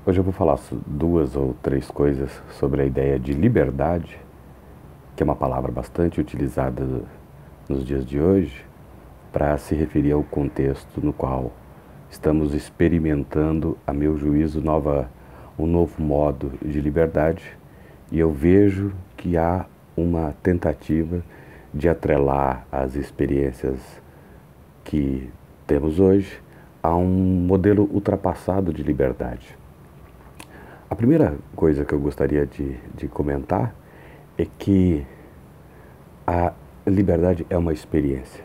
Hoje eu vou falar duas ou três coisas sobre a ideia de liberdade, que é uma palavra bastante utilizada nos dias de hoje, para se referir ao contexto no qual estamos experimentando, a meu juízo, um novo modo de liberdade, e eu vejo que há uma tentativa de atrelar as experiências que temos hoje a um modelo ultrapassado de liberdade. A primeira coisa que eu gostaria de comentar é que a liberdade é uma experiência.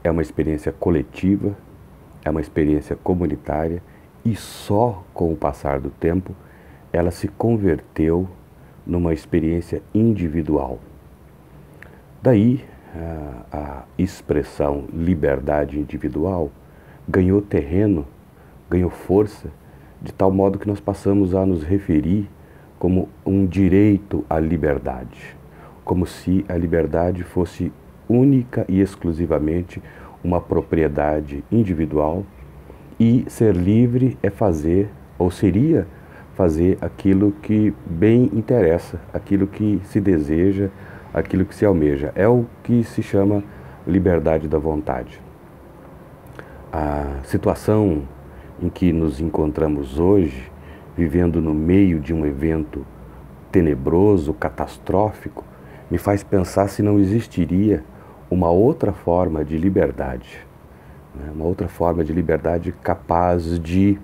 É uma experiência coletiva, é uma experiência comunitária e só com o passar do tempo ela se converteu numa experiência individual. Daí a expressão liberdade individual ganhou terreno, ganhou força, de tal modo que nós passamos a nos referir como um direito à liberdade, como se a liberdade fosse única e exclusivamente uma propriedade individual e ser livre é fazer, ou seria fazer aquilo que bem interessa, aquilo que se deseja, aquilo que se almeja. É o que se chama liberdade da vontade. A situação em que nos encontramos hoje, vivendo no meio de um evento tenebroso, catastrófico, me faz pensar se não existiria uma outra forma de liberdade, né? Uma outra forma de liberdade capaz de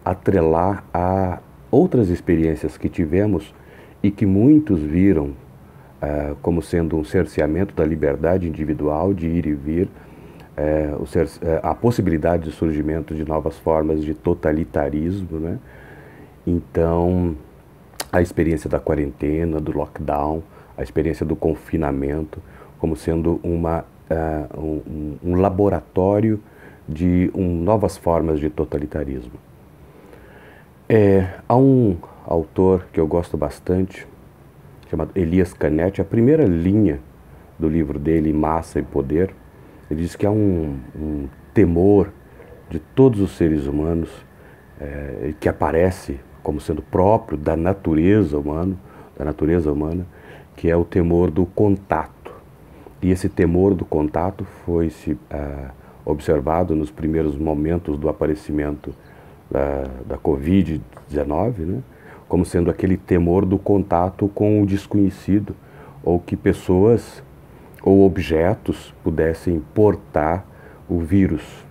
atrelar a outras experiências que tivemos e que muitos viram como sendo um cerceamento da liberdade individual de ir e vir, a possibilidade de surgimento de novas formas de totalitarismo, né? Então, a experiência da quarentena, do lockdown, a experiência do confinamento, como sendo um laboratório de novas formas de totalitarismo. Há um autor que eu gosto bastante, chamado Elias Canetti. A primeira linha do livro dele, Massa e Poder, ele diz que há um temor de todos os seres humanos que aparece como sendo próprio da natureza humana, que é o temor do contato. E esse temor do contato foi observado nos primeiros momentos do aparecimento da Covid-19, né? Como sendo aquele temor do contato com o desconhecido, ou que pessoas ou objetos pudessem portar o vírus.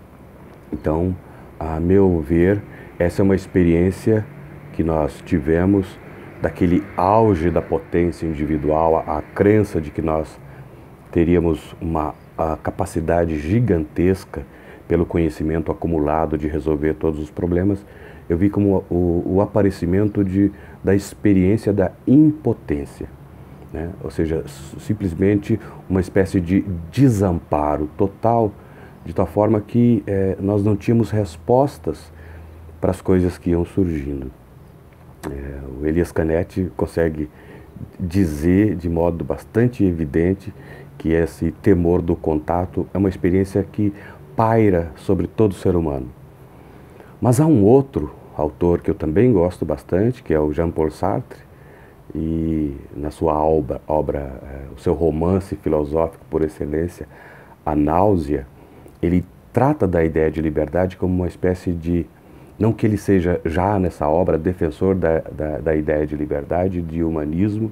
Então, a meu ver, essa é uma experiência que nós tivemos daquele auge da potência individual, a crença de que nós teríamos a capacidade gigantesca pelo conhecimento acumulado de resolver todos os problemas. Eu vi como o aparecimento da experiência da impotência, né? Ou seja, simplesmente uma espécie de desamparo total, de tal forma que nós não tínhamos respostas para as coisas que iam surgindo. O Elias Canetti consegue dizer de modo bastante evidente que esse temor do contato é uma experiência que paira sobre todo ser humano. Mas há um outro autor que eu também gosto bastante, que é o Jean-Paul Sartre, e na sua obra, o seu romance filosófico por excelência, A Náusea, ele trata da ideia de liberdade como uma espécie de, não que ele seja já nessa obra defensor da ideia de liberdade, de humanismo,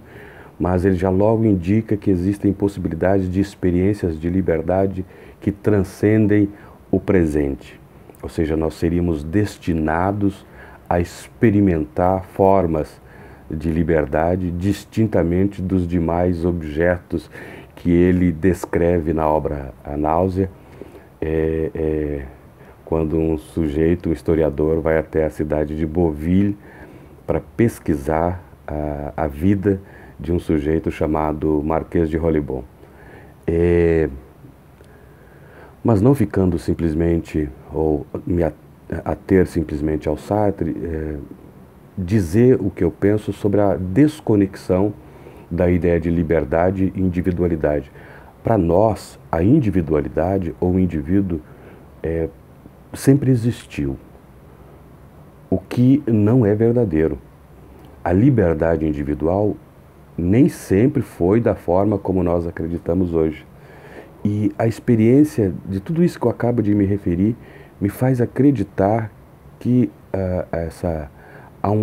mas ele já logo indica que existem possibilidades de experiências de liberdade que transcendem o presente. Ou seja, nós seríamos destinados a experimentar formas de liberdade distintamente dos demais objetos que ele descreve na obra A Náusea, quando um sujeito, um historiador, vai até a cidade de Beauville para pesquisar a vida de um sujeito chamado Marquês de Rolibon. Mas não ficando simplesmente, ou me ater simplesmente ao Sartre, dizer o que eu penso sobre a desconexão da ideia de liberdade e individualidade. Para nós, a individualidade ou o indivíduo sempre existiu. O que não é verdadeiro. A liberdade individual nem sempre foi da forma como nós acreditamos hoje. E a experiência de tudo isso que eu acabo de me referir me faz acreditar que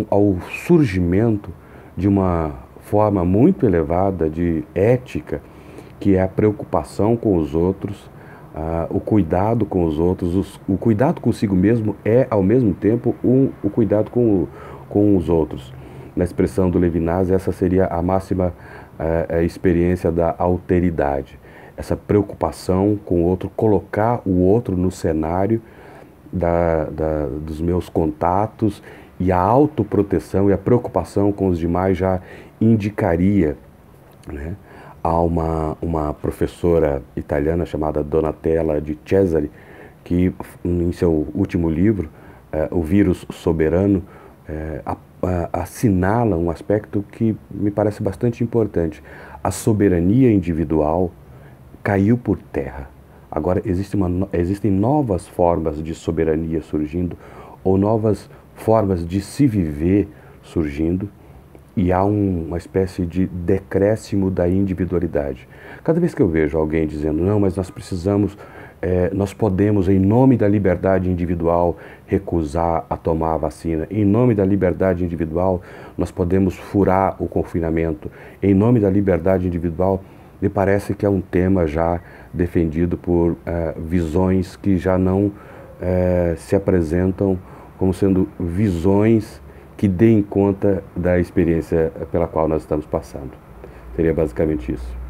ao surgimento de uma forma muito elevada de ética, que é a preocupação com os outros, o cuidado com os outros, o cuidado consigo mesmo é, ao mesmo tempo, o cuidado com os outros. Na expressão do Levinas, essa seria a máxima experiência da alteridade. Essa preocupação com o outro, colocar o outro no cenário dos meus contatos, e a autoproteção e a preocupação com os demais já indicaria, né? Há uma professora italiana chamada Donatella di Cesare, que em seu último livro, O Vírus Soberano, assinala um aspecto que me parece bastante importante. A soberania individual caiu por terra. Agora existem novas formas de soberania surgindo, ou novas formas de se viver surgindo, e há uma espécie de decréscimo da individualidade. Cada vez que eu vejo alguém dizendo, não, mas nós podemos, em nome da liberdade individual, recusar a tomar a vacina, em nome da liberdade individual, nós podemos furar o confinamento, em nome da liberdade individual, me parece que é um tema já defendido por visões que já não se apresentam como sendo visões que deem conta da experiência pela qual nós estamos passando. Seria basicamente isso.